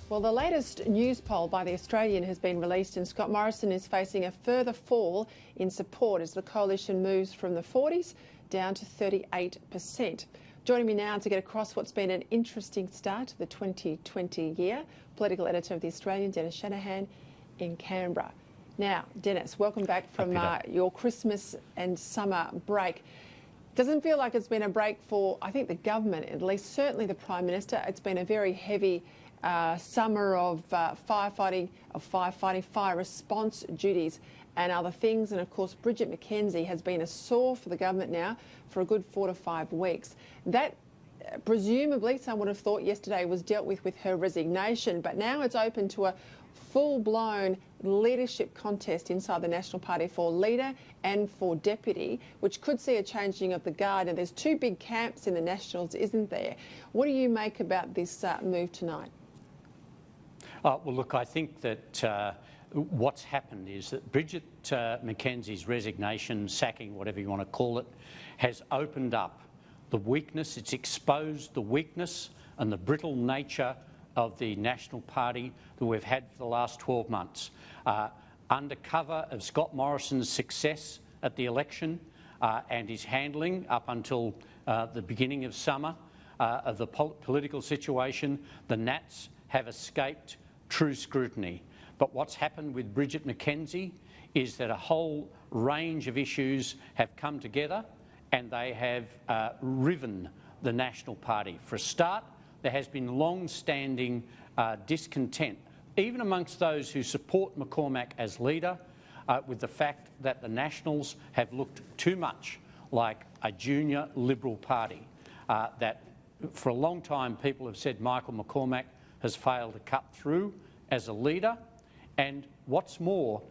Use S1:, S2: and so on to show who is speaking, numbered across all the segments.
S1: Well, the latest news poll by The Australian has been released and Scott Morrison is facing a further fall in support as the coalition moves from the 40s down to 38%. Joining me now to get across what's been an interesting start to the 2020 year, political editor of The Australian, Dennis Shanahan in Canberra. Now, Dennis, welcome back from your Christmas and summer break. Doesn't feel like it's been a break for, I think, the government, at least certainly the Prime Minister. It's been a very heavy summer of firefighting, fire response duties and other things. And of course, Bridget McKenzie has been a sore for the government now for a good 4 to 5 weeks. That presumably, some would have thought yesterday was dealt with her resignation, but now it's open to a full-blown leadership contest inside the National Party for leader and for deputy, which could see a changing of the guard. And there's two big camps in the Nationals, isn't there? What do you make about this move tonight?
S2: Well, look, I think that what's happened is that Bridget McKenzie's resignation, sacking, whatever you want to call it, has opened up the weakness. It's exposed the weakness and the brittle nature of the National Party that we've had for the last 12 months. Under cover of Scott Morrison's success at the election and his handling up until the beginning of summer of the political situation, the Nats have escaped true scrutiny. But what's happened with Bridget McKenzie is that a whole range of issues have come together and they have riven the National Party. For a start, there has been long-standing discontent, even amongst those who support McCormack as leader, with the fact that the Nationals have looked too much like a junior Liberal Party. That for a long time people have said Michael McCormack has failed to cut through as a leader, and what's more,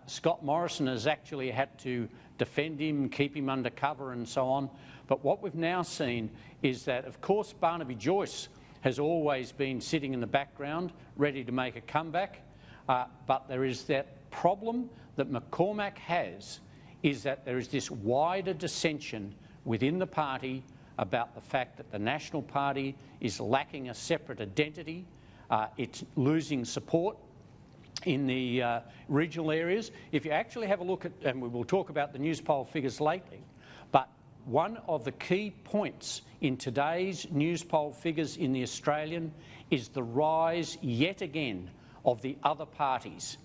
S2: Scott Morrison has actually had to defend him, keep him under cover and so on. But what we've now seen is that, of course, Barnaby Joyce has always been sitting in the background, ready to make a comeback, but there is that problem that McCormack has, is that there is this wider dissension within the party about the fact that the National Party is lacking a separate identity. It's losing support in the regional areas. If you actually have a look at, and we will talk about the news poll figures lately, but one of the key points in today's news poll figures in the Australian is the rise yet again of the other parties.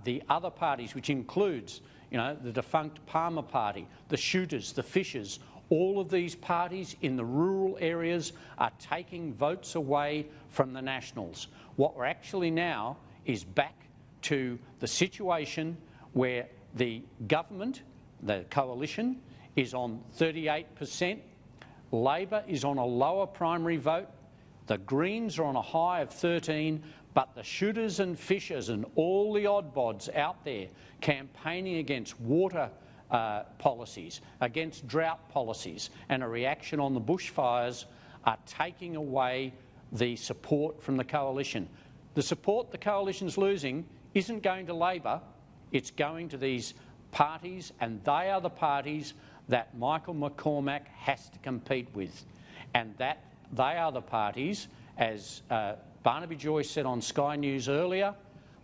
S2: The other parties, which includes, the defunct Palmer Party, the Shooters, the Fishers. All of these parties in the rural areas are taking votes away from the Nationals. What we're actually now is back to the situation where the government, the coalition, is on 38%. Labor is on a lower primary vote. The Greens are on a high of 13%, but the Shooters and Fishers and all the oddbods out there campaigning against water policies, against drought policies and a reaction on the bushfires are taking away the support from the coalition. The support the coalition's losing isn't going to Labor, it's going to these parties, and they are the parties that Michael McCormack has to compete with. And that they are the parties, as Barnaby Joyce said on Sky News earlier,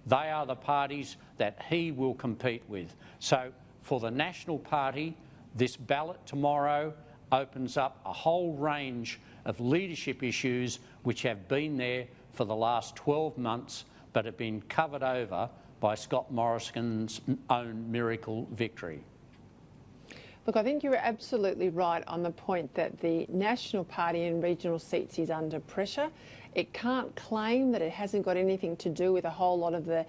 S2: they are the parties that he will compete with. So for the National Party, this ballot tomorrow opens up a whole range of leadership issues which have been there for the last 12 months but have been covered over by Scott Morrison's own miracle victory.
S1: Look, I think you're absolutely right on the point that the National Party in regional seats is under pressure. It can't claim that it hasn't got anything to do with a whole lot of the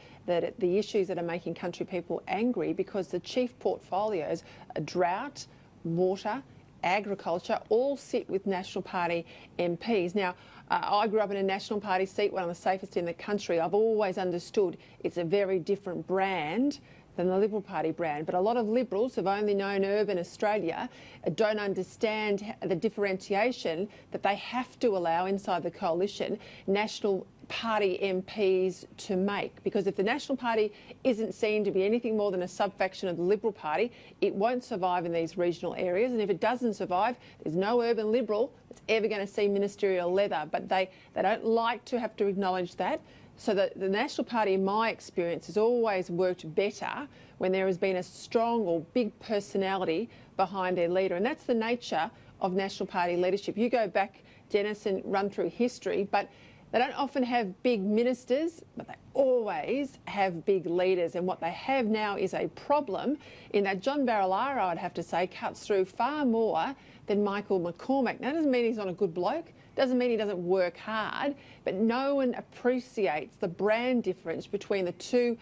S1: issues that are making country people angry, because the chief portfolios are drought, water, agriculture, all sit with National Party MPs. Now, I grew up in a National Party seat, one of the safest in the country. I've always understood it's a very different brand than the Liberal Party brand. But a lot of Liberals who've only known urban Australia don't understand the differentiation that they have to allow inside the coalition national Party MPs to make, because if the National Party isn't seen to be anything more than a subfaction of the Liberal Party, it won't survive in these regional areas. And if it doesn't survive, there's no urban Liberal that's ever going to see ministerial leather. But they don't like to have to acknowledge that. So the National Party, in my experience, has always worked better when there has been a strong or big personality behind their leader. And that's the nature of National Party leadership. You go back, Dennis, and run through history, but they don't often have big ministers, but they always have big leaders. And what they have now is a problem in that John Barilaro, I'd have to say, cuts through far more than Michael McCormack. That doesn't mean he's not a good bloke, doesn't mean he doesn't work hard, but no one appreciates the brand difference between the two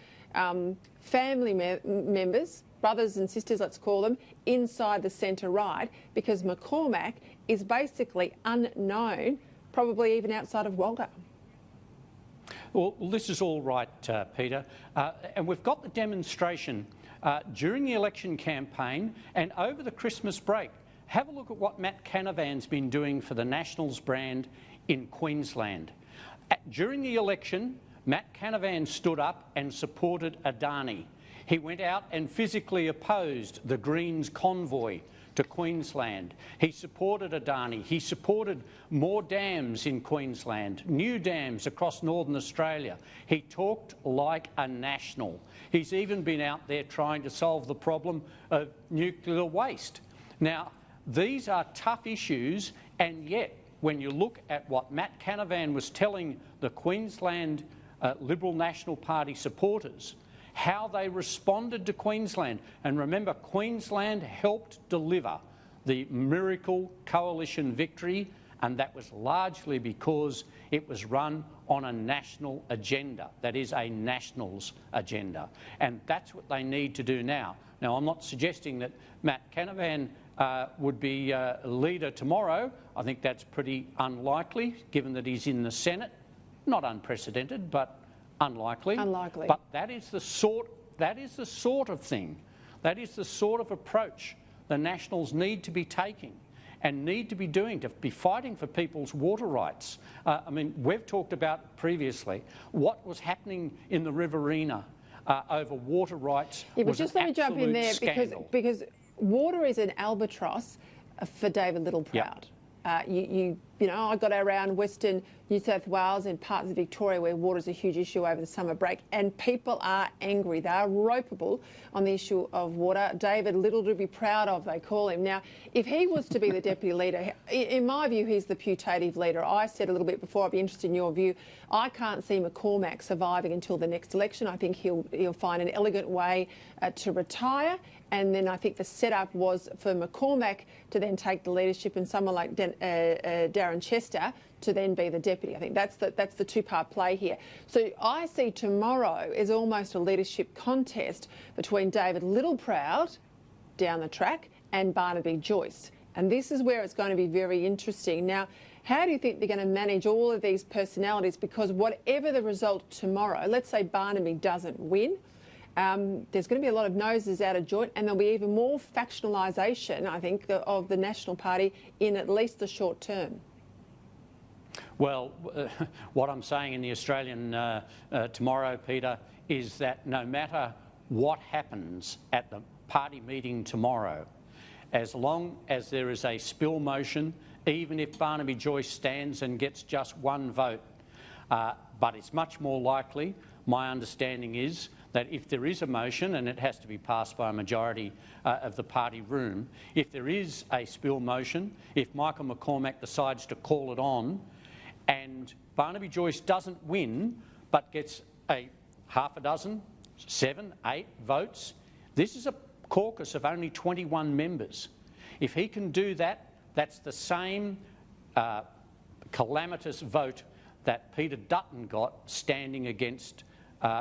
S1: family members, brothers and sisters, let's call them, inside the centre-right, because McCormack is basically unknown, probably even outside of Walgett.
S2: Well, this is all right, Peter. And we've got the demonstration during the election campaign and over the Christmas break. Have a look at what Matt Canavan's been doing for the Nationals brand in Queensland. During the election, Matt Canavan stood up and supported Adani. He went out and physically opposed the Greens convoy to Queensland. He supported Adani. He supported more dams in Queensland, new dams across Northern Australia. He talked like a national. He's even been out there trying to solve the problem of nuclear waste. Now, these are tough issues, and yet when you look at what Matt Canavan was telling the Queensland Liberal National Party supporters, how they responded to Queensland. And remember, Queensland helped deliver the miracle coalition victory, and that was largely because it was run on a national agenda. That is a Nationals agenda. And that's what they need to do now. Now, I'm not suggesting that Matt Canavan would be leader tomorrow. I think that's pretty unlikely, given that he's in the Senate. Not unprecedented, but unlikely.
S1: Unlikely.
S2: But that is the sort of thing, that is the sort of approach the Nationals need to be taking and need to be doing, to be fighting for people's water rights. I mean, we've talked about previously what was happening in the Riverina over water rights.
S1: Yeah, but just let me jump in there because water is an albatross for David Littleproud.
S2: Yep.
S1: You know, I got around Western New South Wales and parts of Victoria where water is a huge issue over the summer break, and people are angry. They are ropeable on the issue of water. David Little to be proud of, they call him. Now, if he was to be the deputy leader, in my view, he's the putative leader. I said a little bit before, I'd be interested in your view. I can't see McCormack surviving until the next election. I think he'll find an elegant way to retire. And then I think the setup was for McCormack to then take the leadership and someone like Darren Chester to then be the deputy. I think that's the two-part play here. So I see tomorrow as almost a leadership contest between David Littleproud down the track and Barnaby Joyce. And this is where it's going to be very interesting. Now, how do you think they're going to manage all of these personalities? Because whatever the result tomorrow, let's say Barnaby doesn't win, there's going to be a lot of noses out of joint, and there'll be even more factionalisation, I think, of the National Party in at least the short term.
S2: Well, what I'm saying in the Australian tomorrow, Peter, is that no matter what happens at the party meeting tomorrow, as long as there is a spill motion, even if Barnaby Joyce stands and gets just one vote, but it's much more likely, my understanding is, that if there is a motion, and it has to be passed by a majority of the party room, if there is a spill motion, if Michael McCormack decides to call it on, and Barnaby Joyce doesn't win but gets a half a dozen, 7, 8 votes, this is a caucus of only 21 members. If he can do that, that's the same calamitous vote that Peter Dutton got standing against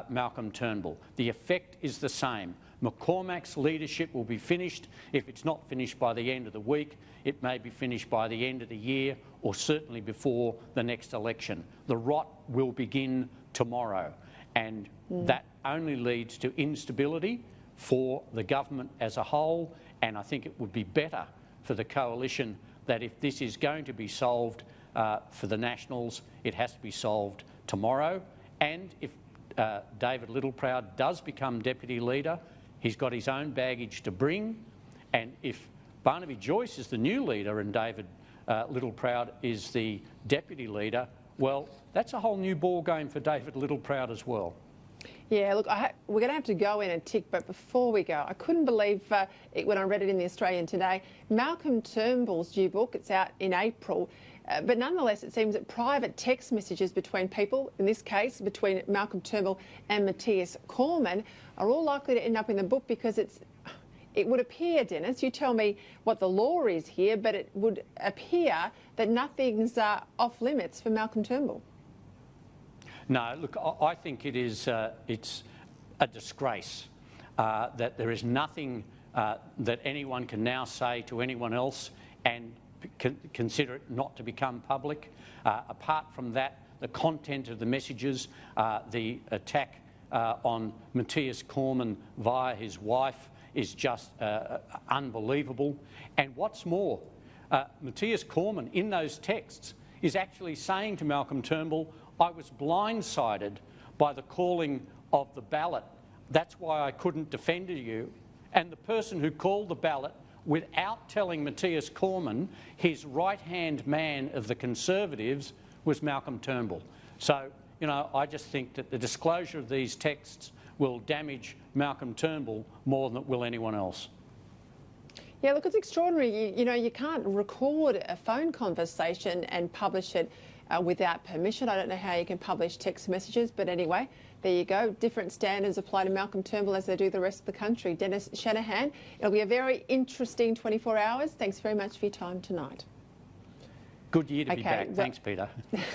S2: Malcolm Turnbull. The effect is the same. McCormack's leadership will be finished. If it's not finished by the end of the week, it may be finished by the end of the year, or certainly before the next election. The rot will begin tomorrow, and that only leads to instability for the government as a whole, and I think it would be better for the coalition that if this is going to be solved for the Nationals, it has to be solved tomorrow, and if David Littleproud does become deputy leader, he's got his own baggage to bring, and if Barnaby Joyce is the new leader and David Littleproud is the deputy leader, well, that's a whole new ball game for David Littleproud as well.
S1: Yeah, look, we're going to have to go in and tick, but before we go, I couldn't believe it when I read it in the Australian today. Malcolm Turnbull's new book, it's out in April, but nonetheless it seems that private text messages between people, in this case between Malcolm Turnbull and Matthias Cormann, are all likely to end up in the book because it would appear, Dennis, you tell me what the law is here, but it would appear that nothing's off limits for Malcolm Turnbull.
S2: No, look, I think it's a disgrace that there is nothing that anyone can now say to anyone else and consider it not to become public. Apart from that, the content of the messages, the attack on Matthias Cormann via his wife is just unbelievable. And what's more, Matthias Cormann in those texts is actually saying to Malcolm Turnbull, I was blindsided by the calling of the ballot. That's why I couldn't defend you. And the person who called the ballot without telling Matthias Cormann, his right-hand man of the Conservatives, was Malcolm Turnbull. So, you know, I just think that the disclosure of these texts will damage Malcolm Turnbull more than it will anyone else.
S1: Yeah, look, it's extraordinary. You know, you can't record a phone conversation and publish it without permission. I don't know how you can publish text messages, but anyway, there you go. Different standards apply to Malcolm Turnbull as they do the rest of the country. Dennis Shanahan, it'll be a very interesting 24 hours. Thanks very much for your time tonight.
S2: Good year to be back. Thanks, Peter.